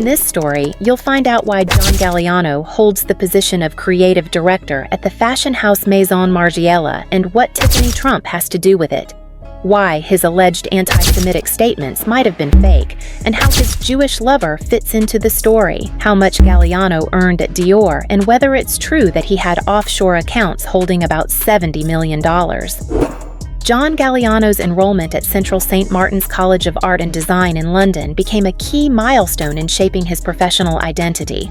In this story, you'll find out why John Galliano holds the position of creative director at the fashion house Maison Margiela and what Tiffany Trump has to do with it, why his alleged anti-Semitic statements might have been fake, and how his Jewish lover fits into the story, how much Galliano earned at Dior, and whether it's true that he had offshore accounts holding about $70 million. John Galliano's enrollment at Central St. Martin's College of Art and Design in London became a key milestone in shaping his professional identity.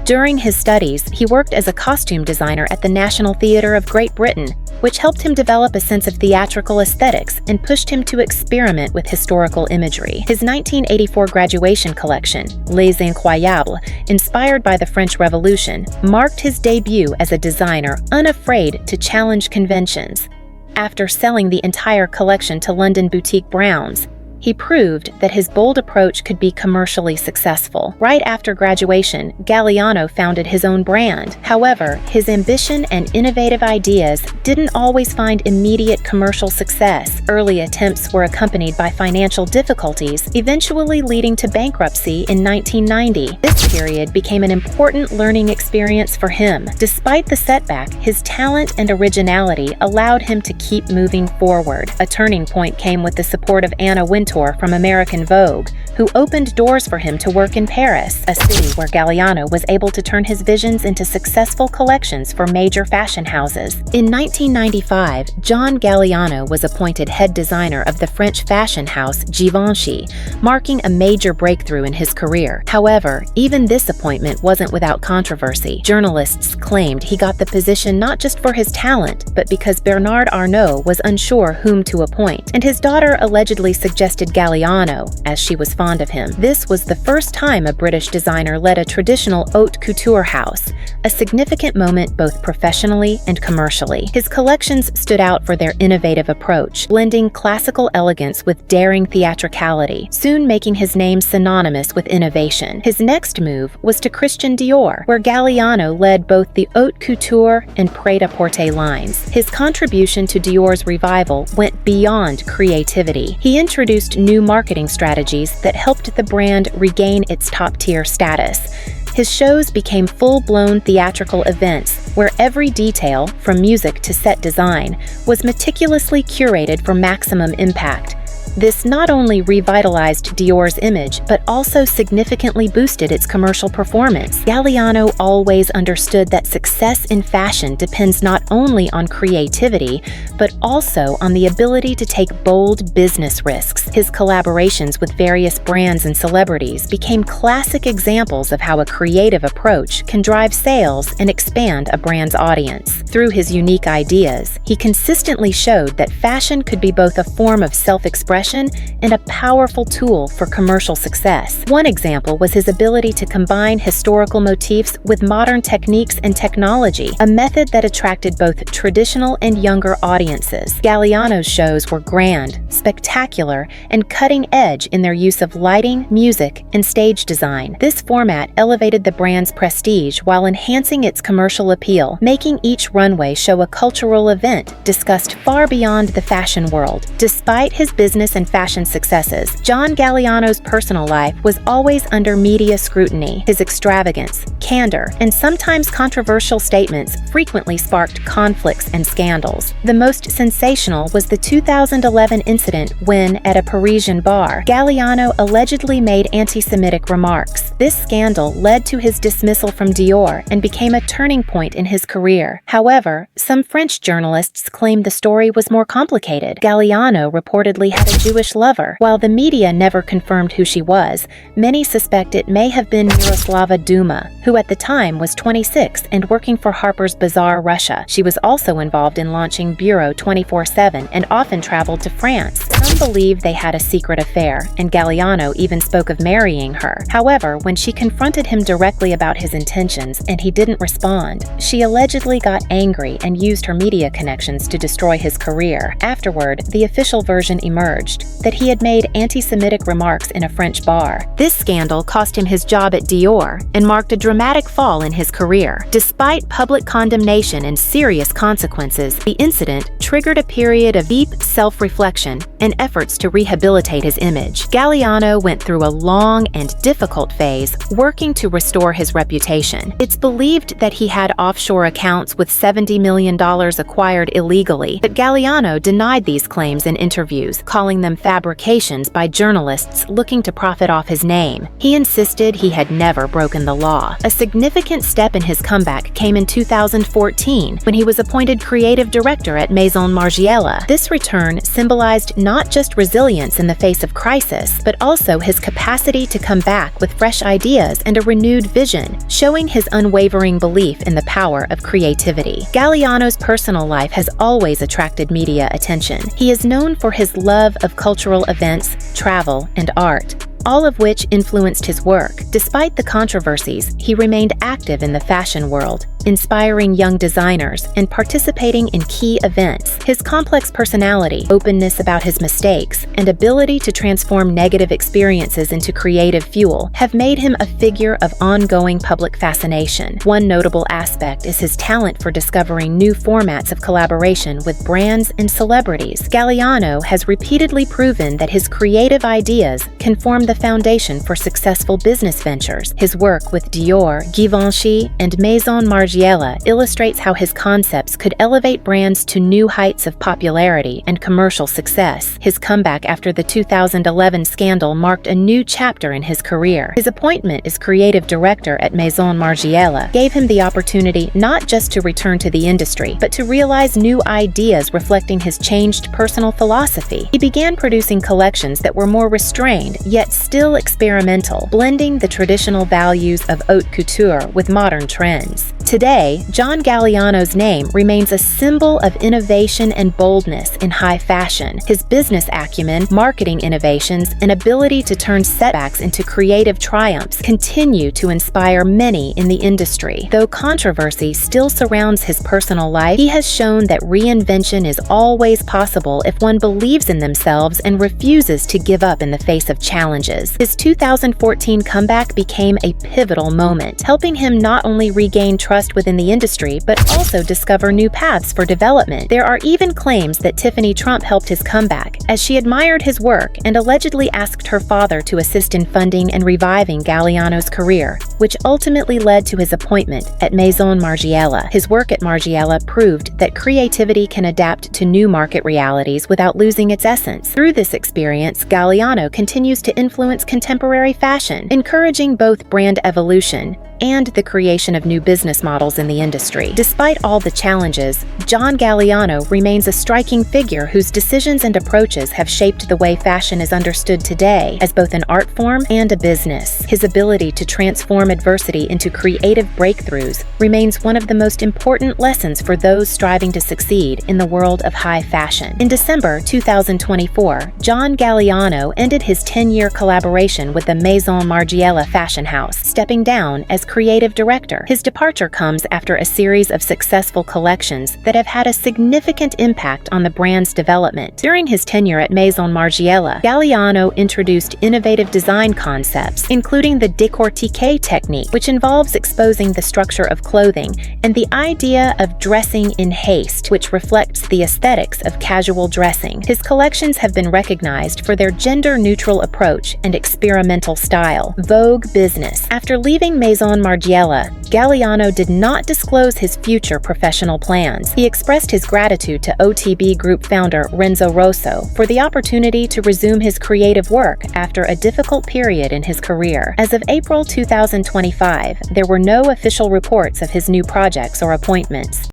During his studies, he worked as a costume designer at the National Theatre of Great Britain, which helped him develop a sense of theatrical aesthetics and pushed him to experiment with historical imagery. His 1984 graduation collection, Les Incroyables, inspired by the French Revolution, marked his debut as a designer unafraid to challenge conventions. After selling the entire collection to London boutique Browns, he proved that his bold approach could be commercially successful. Right after graduation, Galliano founded his own brand. However, his ambition and innovative ideas didn't always find immediate commercial success. Early attempts were accompanied by financial difficulties, eventually leading to bankruptcy in 1990. This period became an important learning experience for him. Despite the setback, his talent and originality allowed him to keep moving forward. A turning point came with the support of Anna Wintour from American Vogue, who opened doors for him to work in Paris, a city where Galliano was able to turn his visions into successful collections for major fashion houses. In 1995, John Galliano was appointed head designer of the French fashion house Givenchy, marking a major breakthrough in his career. However, even this appointment wasn't without controversy. Journalists claimed he got the position not just for his talent, but because Bernard Arnault was unsure whom to appoint, and his daughter allegedly suggested Galliano, as she was fond of him. This was the first time a British designer led a traditional haute couture house, a significant moment both professionally and commercially. His collections stood out for their innovative approach, blending classical elegance with daring theatricality, soon making his name synonymous with innovation. His next move was to Christian Dior, where Galliano led both the haute couture and prêt-à-porter lines. His contribution to Dior's revival went beyond creativity. He introduced new marketing strategies that helped the brand regain its top-tier status. His shows became full-blown theatrical events where every detail, from music to set design, was meticulously curated for maximum impact. This not only revitalized Dior's image, but also significantly boosted its commercial performance. Galliano always understood that success in fashion depends not only on creativity, but also on the ability to take bold business risks. His collaborations with various brands and celebrities became classic examples of how a creative approach can drive sales and expand a brand's audience. Through his unique ideas, he consistently showed that fashion could be both a form of self-expression and a powerful tool for commercial success. One example was his ability to combine historical motifs with modern techniques and technology, a method that attracted both traditional and younger audiences. Galliano's shows were grand, spectacular, and cutting-edge in their use of lighting, music, and stage design. This format elevated the brand's prestige while enhancing its commercial appeal, making each runway show a cultural event discussed far beyond the fashion world. Despite his business and fashion successes, John Galliano's personal life was always under media scrutiny. His extravagance, candor, and sometimes controversial statements frequently sparked conflicts and scandals. The most sensational was the 2011 incident when, at a Parisian bar, Galliano allegedly made anti-Semitic remarks. This scandal led to his dismissal from Dior and became a turning point in his career. However, some French journalists claimed the story was more complicated. Galliano reportedly had a Jewish lover. While the media never confirmed who she was, many suspect it may have been Miroslava Duma, who at the time was 26 and working for Harper's Bazaar Russia. She was also involved in launching Bureau 24/7 and often traveled to France. Some believe they had a secret affair, and Galliano even spoke of marrying her. However, when she confronted him directly about his intentions and he didn't respond, she allegedly got angry and used her media connections to destroy his career. Afterward, the official version emerged that he had made anti-Semitic remarks in a French bar. This scandal cost him his job at Dior and marked a dramatic dramatic fall in his career. Despite public condemnation and serious consequences, the incident triggered a period of deep self-reflection and efforts to rehabilitate his image. Galliano went through a long and difficult phase, working to restore his reputation. It's believed that he had offshore accounts with $70 million acquired illegally, but Galliano denied these claims in interviews, calling them fabrications by journalists looking to profit off his name. He insisted he had never broken the law. A significant step in his comeback came in 2014, when he was appointed creative director at Maison Margiela. This return symbolized not just resilience in the face of crisis, but also his capacity to come back with fresh ideas and a renewed vision, showing his unwavering belief in the power of creativity. Galliano's personal life has always attracted media attention. He is known for his love of cultural events, travel, and art, all of which influenced his work. Despite the controversies, he remained active in the fashion world, inspiring young designers and participating in key events. His complex personality, openness about his mistakes, and ability to transform negative experiences into creative fuel have made him a figure of ongoing public fascination. One notable aspect is his talent for discovering new formats of collaboration with brands and celebrities. Galliano has repeatedly proven that his creative ideas can form the foundation for successful business ventures. His work with Dior, Givenchy, and Maison Margiela illustrates how his concepts could elevate brands to new heights of popularity and commercial success. His comeback after the 2011 scandal marked a new chapter in his career. His appointment as creative director at Maison Margiela gave him the opportunity not just to return to the industry, but to realize new ideas reflecting his changed personal philosophy. He began producing collections that were more restrained, yet still experimental, blending the traditional values of haute couture with modern trends. Today, John Galliano's name remains a symbol of innovation and boldness in high fashion. His business acumen, marketing innovations, and ability to turn setbacks into creative triumphs continue to inspire many in the industry. Though controversy still surrounds his personal life, he has shown that reinvention is always possible if one believes in themselves and refuses to give up in the face of challenges. His 2014 comeback became a pivotal moment, helping him not only regain trust within the industry, but also discover new paths for development. There are even claims that Tiffany Trump helped his comeback, as she admired his work and allegedly asked her father to assist in funding and reviving Galliano's career, which ultimately led to his appointment at Maison Margiela. His work at Margiela proved that creativity can adapt to new market realities without losing its essence. Through this experience, Galliano continues to influence contemporary fashion, encouraging both brand evolution and the creation of new business models in the industry. Despite all the challenges, John Galliano remains a striking figure whose decisions and approaches have shaped the way fashion is understood today as both an art form and a business. His ability to transform adversity into creative breakthroughs remains one of the most important lessons for those striving to succeed in the world of high fashion. In December 2024, John Galliano ended his 10-year collaboration with the Maison Margiela fashion house, stepping down as creative director. His departure comes after a series of successful collections that have had a significant impact on the brand's development. During his tenure at Maison Margiela, Galliano introduced innovative design concepts, including the décortiqué technique, which involves exposing the structure of clothing, and the idea of dressing in haste, which reflects the aesthetics of casual dressing. His collections have been recognized for their gender-neutral approach and experimental style. Vogue Business. After leaving Maison Margiela, Galliano did not disclose his future professional plans. He expressed his gratitude to OTB Group founder Renzo Rosso for the opportunity to resume his creative work after a difficult period in his career. As of April 2025, there were no official reports of his new projects or appointments.